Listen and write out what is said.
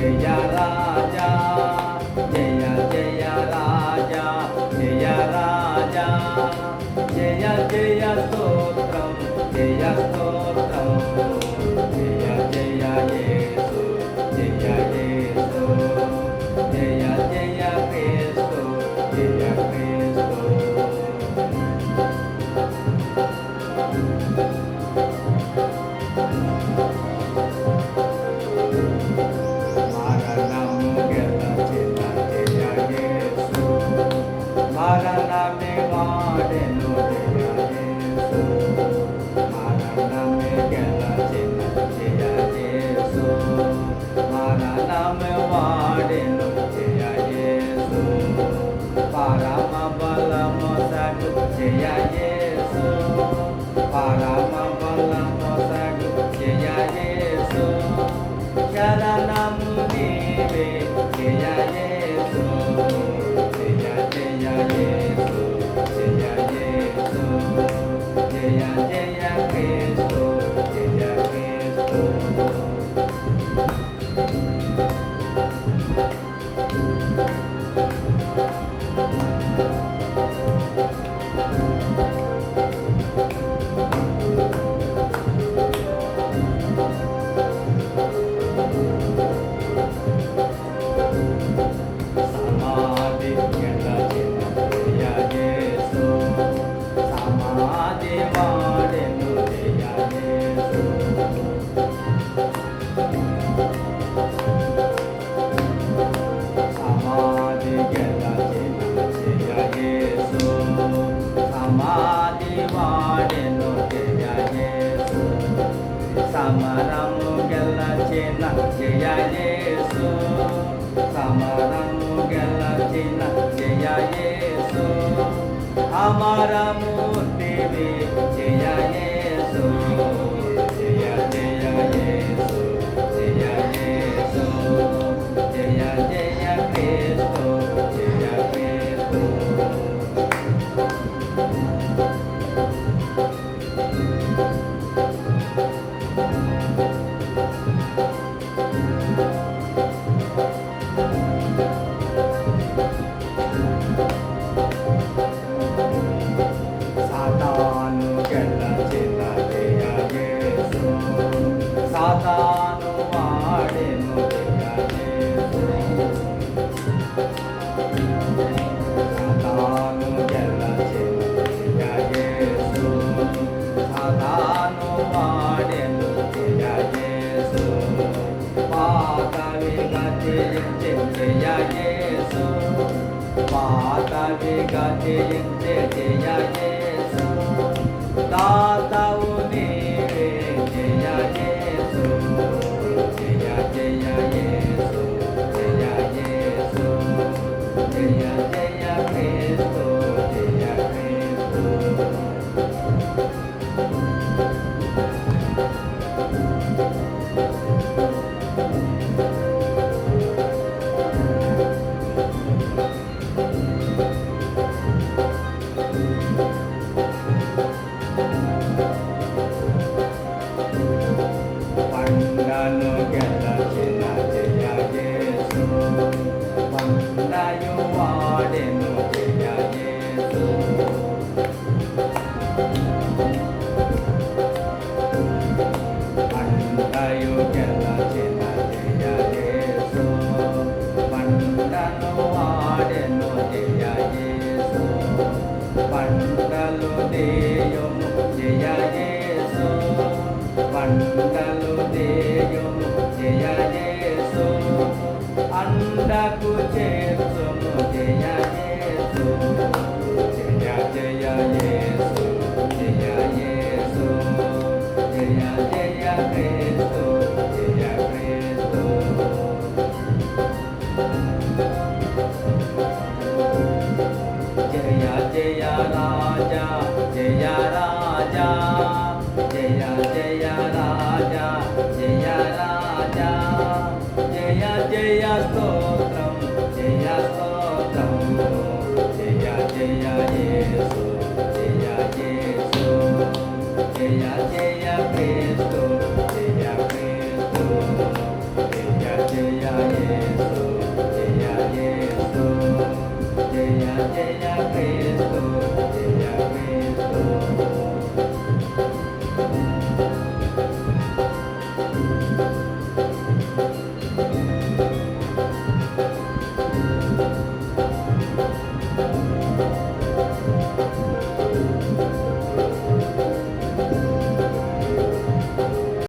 జయ రాజా జయ జయ రాజా జయ రాజా జయ జయ స్తోత్రం జయ స్తోత్రం జయ జయ యేసు జయ యేసు జయ జయ క్రీస్తు జయ క్రీస్తు మరణము గెలచిన జయ యేసు మరణమే వాడెను జయ యేసు మరణమే గెలచిన జయ యేసు మరణమే వాడెను జయ యేసు పరమ బలము సగు జయ యేసు పరమ బలము సగు జయ యేసు శరణము నీవే జయ యేసు జయ జయ యేసు జయ యేసు జయ జయ క్రీస్తు జయ క్రీస్తు సమాధి గెలచిన జయ యేసు సమాధి వాడెను జయ యేసు సమాధి గెలచిన జయ యేసు సమాధి వాడెను జయ యేసు సమరము గెలచిన జయ యేసు సమరము గెలచిన జయ యేసు అమరమూర్తివి జయ యేసు జయ జయ యేసు జయ యేసు జయ జయ క్రీస్తు జయ క్రీస్తు సాతాను గెలచిన జయ యేసు సాతాను వాడెను జయ యేసు సాతాను గెలచిన జయ యేసు సాతాను వాడెను జయ యేసు పాతవిగా జయించే జయ యేసు పాతవిగా జయించే జయ యేసు దాతవు నీవే జయ యేసు జయ జయ యేసు జయ యేసు జయ జయ క్రీస్తు జయ క్రీస్తు పండను గెలచిన జయ యేసు పండయు వాడెను జయ యేసు పండయు గెలచిన జయ యేసు పండను వాడెను జయ యేసు పండలు దేయుము జయ యేసు పండలు దేయుము జయ యేసు అండకు